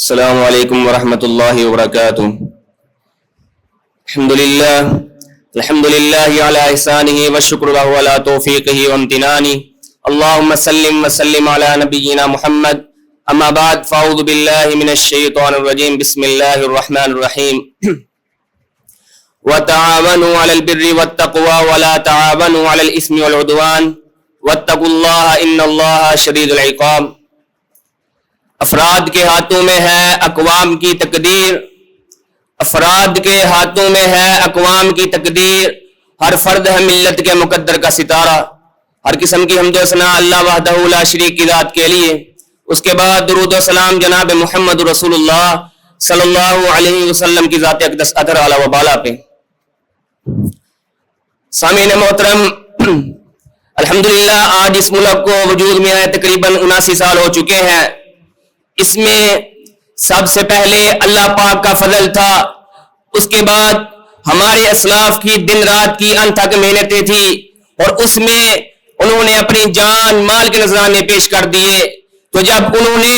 السلام علیکم ورحمۃ اللہ وبرکاتہ۔ الحمد للہ علی احسانہ والشکر لہ علی توفیقہ وامتنانہ، اللہم صل وسلم علی نبینا محمد، اما بعد فاعوذ باللہ من الشیطان الرجیم، بسم اللہ الرحمن الرحیم۔ وتعاونوا علی البر والتقوى ولا تعاونوا علی الاثم والعدوان واتقوا اللہ ان اللہ شدید العقاب۔ افراد کے ہاتھوں میں ہے اقوام کی تقدیر، افراد کے ہاتھوں میں ہے اقوام کی تقدیر، ہر فرد ہے ملت کے مقدر کا ستارہ۔ ہر قسم کی حمد و ثنا اللہ وحدہ لا شریک کی ذات کے لیے، اس کے بعد درود و سلام جناب محمد رسول اللہ صلی اللہ علیہ وسلم کی ذات اقدس اطہر اعلی و بالا پہ۔ سامعین محترم، الحمدللہ آج اس ملک کو وجود میں آئے تقریباً 79 سال ہو چکے ہیں۔ اس میں سب سے پہلے اللہ پاک کا فضل تھا، اس کے بعد ہمارے اسلاف کی دن رات کی انتھک محنتیں تھی، اور اس میں انہوں نے اپنی جان مال کے نذرانے پیش کر دیے۔ تو جب انہوں نے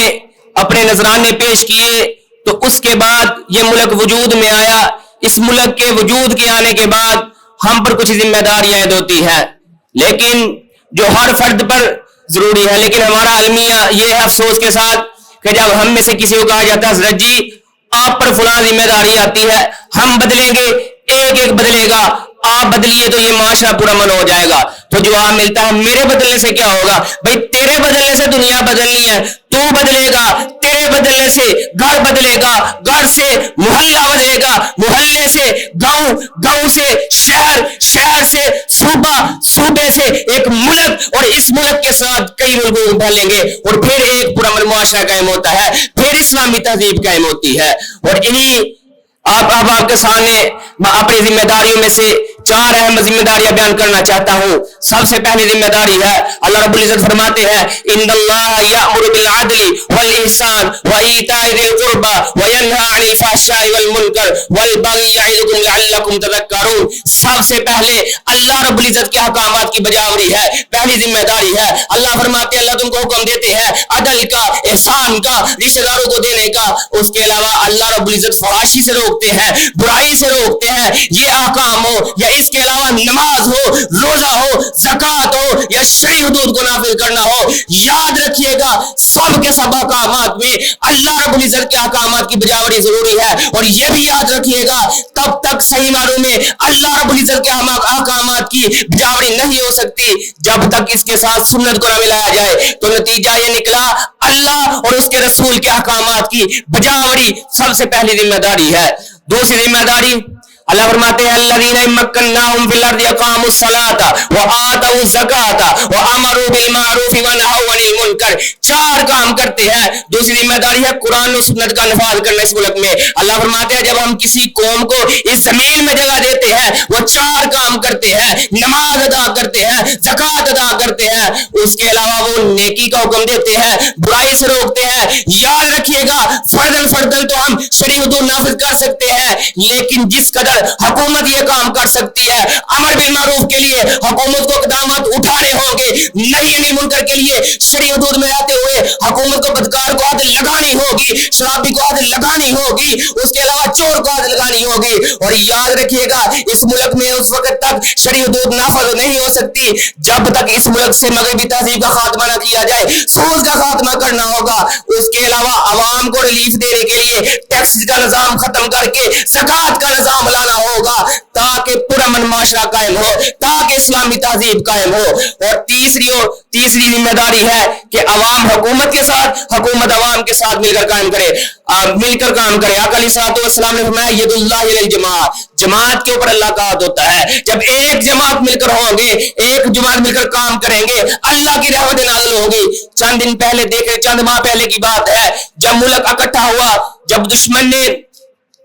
اپنے نذرانے پیش کیے تو اس کے بعد یہ ملک وجود میں آیا۔ اس ملک کے وجود کے آنے کے بعد ہم پر کچھ ذمہ داریاں عائد ہوتی ہیں، لیکن جو ہر فرد پر ضروری ہے، لیکن ہمارا المیہ یہ ہے افسوس کے ساتھ کہ جب ہم میں سے کسی کو کہا جاتا ہے حضرت جی آپ پر فلاں ذمہ داری آتی ہے، ہم بدلیں گے، ایک ایک بدلے گا، آپ بدلیے تو یہ معاشرہ پورا من ہو جائے گا، تو جواب ملتا ہے میرے بدلنے سے کیا ہوگا؟ بھائی تیرے بدلنے سے دنیا بدلنی ہے، تو بدلے گا، تیرے بدلنے سے گھر بدلے گا، گھر سے محلہ بدلے گا، محلے سے گاؤں، گاؤں سے شہر، شہر سے صوبہ، صوبے سے ایک ملک، اور اس ملک کے ساتھ کئی ملکوں کو ڈالیں گے، اور پھر ایک پورا معاشرہ قائم ہوتا ہے، پھر اسلامی تہذیب قائم ہوتی ہے۔ اور انہی آپ کے سامنے میں اپنی ذمہ داریوں میں سے 4 اہم ذمہ داریاں بیان کرنا چاہتا ہوں۔ سب سے پہلی ذمہ داری ہے، اللہ رب العزت فرماتے ہیں ان اللہ یأمر بالعدل والإحسان وإیتاء ذی القربى وینہی عن الفحشاء والمنکر والبغی یعظکم لعلکم تذکرون۔ سب سے پہلے اللہ رب العزت کے احکامات کی بجاوری ہے، پہلی ذمہ داری ہے۔ اللہ فرماتے ہیں، اللہ تم کو حکم دیتے ہیں عدل کا، احسان کا، رشتہ داروں کو دینے کا۔ اس کے علاوہ اللہ رب العزت فحاشی سے روکتے ہیں، برائی سے روکتے ہیں۔ یہ احکام ہو یا اس کے علاوہ نماز ہو، روزہ ہو، زکوٰۃ ہو یا شرعی حدود کو نافذ کرنا ہو، یاد رکھیے گا سب کے سب احکامات میں اللہ رب العزت کے احکامات کی بجاوری ضروری ہے۔ اور یہ بھی یاد رکھیے گا تب تک صحیح معنوں میں اللہ رب العزت کے احکامات کی بجاوری نہیں ہو سکتی جب تک اس کے ساتھ سنت کو نہ ملایا جائے۔ تو نتیجہ یہ نکلا اللہ اور اس کے رسول کے احکامات کی بجاوری سب سے پہلی ذمہ داری ہے۔ دوسری ذمہ داری اللہ فرماتے ہیں الذین مکناہم فی الارض اقاموا الصلاۃ وآتوا الزکاۃ وامروا بالمعروف ونہوا عن المنکر۔ 4 کام کرتے ہیں۔ دوسری ذمہ داری ہے قرآن و سنت کا نفاذ کرنا اس ملک میں۔ اللہ فرماتے ہیں جب ہم کسی قوم کو اس زمین میں جگہ دیتے ہیں وہ 4 کام کرتے ہیں، نماز ادا کرتے ہیں، زکوٰۃ ادا کرتے ہیں، اس کے علاوہ وہ نیکی کا حکم دیتے ہیں، برائی سے روکتے ہیں۔ یاد رکھیے گا فردن فردن تو ہم شرعی حدود نافذ کر سکتے ہیں، لیکن جس قدر حکومت یہ کام کر سکتی ہے، امر بالمعروف کے لیے حکومت کو اقدامات اٹھانے ہوں گے، نہی عن المنکر کے لیے شرعی حدود میں آتے ہوئے حکومت کو بدکار کو حد لگانی ہوگی، شرابی کو حد لگانی ہوگی، اس کے علاوہ چور کو حد لگانی ہوگی۔ اور یاد رکھیے گا اس ملک میں اس وقت تک شرعی حدود نافذ نہیں ہو سکتی جب تک اس ملک سے مغربی تہذیب کا خاتمہ نہ کیا جائے، سود کا خاتمہ کرنا ہوگا۔ اس کے علاوہ عوام کو ریلیف دینے کے لیے ٹیکس کا نظام ختم کر کے زکوٰۃ کا نظام لانا ہوگا تاکہ پرامن معاشرہ قائم ہو، تاکہ اسلامی تہذیب قائم ہو۔ اور تیسری ذمہ داری ہے کہ عوام حکومت کے ساتھ، حکومت عوام کے ساتھ مل کر کام کرے، مل کر کام کرے۔ آقا علیہ الصلوۃ والسلام نے فرمایا ید اللہ علی الجماعۃ، جماعت کے اوپر اللہ کا ہاتھ ہوتا ہے۔ جب ایک جماعت مل کر ہوں گے، ایک جماعت مل کر کام کریں گے، اللہ کی رحمت نازل ہوگی۔ چند دن پہلے دیکھے، چند ماہ پہلے کی بات ہے، جب ملک اکٹھا ہوا، جب دشمن نے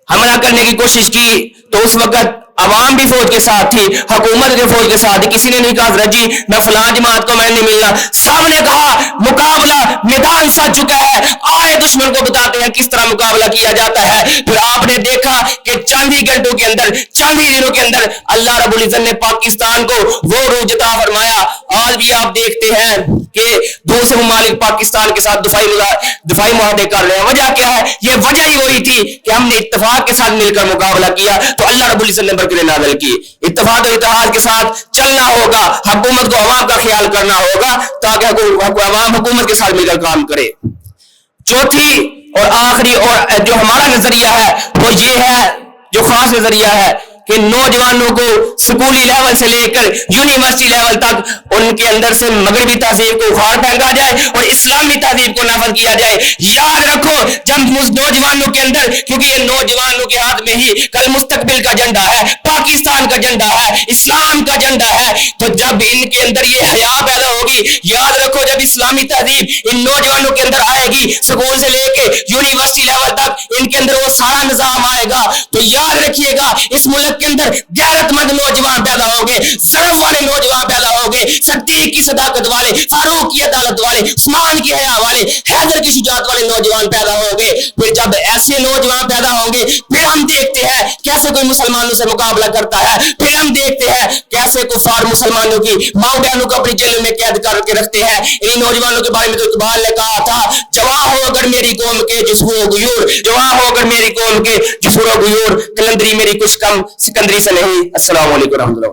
حملہ کرنے کی کوشش کی تو اس وقت عوام بھی فوج کے ساتھ تھی، حکومت کے فوج کے ساتھ تھی۔ کسی نے نہیں کہا حضرت جی میں فلاں جماعت کو میں نہیں ملنا، سب نے کہا مقابلہ میدان سج چکا ہے، آئے دشمن کو بتاتے ہیں کس طرح مقابلہ کیا جاتا ہے۔ پھر آپ نے دیکھا کہ چند ہی گھنٹوں کے اندر، چند ہی دنوں کے اندر اللہ رب العزت نے پاکستان کو وہ عروج عطا فرمایا۔ آج بھی آپ دیکھتے ہیں کہ دوسرے ممالک پاکستان کے ساتھ دفاعی معاہدے کر رہے ہیں۔ وجہ کیا ہے؟ یہ ہوئی تھی کہ ہم نے اتفاق کے ساتھ مل کر مقابلہ کیا تو اللہ رب العزت نے برکتیں نازل کی. اتفاق و اتحاد کے ساتھ چلنا ہوگا, حکومت کو عوام کا خیال کرنا ہوگا تاکہ عوام حکومت کے ساتھ مل کر کام کرے. چوتھی اور آخری اور جو ہمارا نظریہ ہے وہ یہ ہے, جو خاص نظریہ ہے کہ نوجوانوں کو سکولی لیول سے لے کر یونیورسٹی لیول تک ان کے اندر سے مغربی تہذیب کو اخاڑ پھینکا جائے اور اسلامی تہذیب کو نافذ کیا جائے. یاد رکھو جب نوجوانوں کے اندر, کیونکہ یہ نوجوانوں کے ہاتھ میں ہی کل مستقبل کا جھنڈا ہے, پاکستان کا جھنڈا ہے, اسلام کا جھنڈا ہے, تو جب ان کے اندر یہ حیا پیدا ہوگی, یاد رکھو جب اسلامی تہذیب ان نوجوانوں کے اندر آئے گی, سکول سے لے کے یونیورسٹی لیول تک ان کے اندر وہ سارا نظام آئے گا, تو یاد رکھیے گا اس ملک کے اندر غیرت مند نوجوان پیدا ہوں گے, ضرف والے نوجوان پیدا ہوں گے, صدیق کی صداقت والے, فاروق کی عدالت والے, عثمان کی حیا والے, حیدر کی شجاعت والے نوجوان پیدا ہوں گے. پھر جب ایسے نوجوان پیدا ہوں گے پھر ہم دیکھتے ہیں کیسے کوئی مسلمانوں سے مقابلہ کرتا ہے, پھر ہم دیکھتے ہیں کیسے کفار مسلمانوں کی ماں بہنوں کو اپنی جیل میں قید کر کے رکھتے ہیں. انہیں نوجوانوں کے بارے میں تو اقبال نے کہا تھا, جواں ہو اگر میری قوم کے جسور و غیور, جواں ہو اگر میری قوم کے جسور و غیور, کلندری میری کچھ کم سکندری سے نہیں. السلام علیکم ورحمۃ اللہ.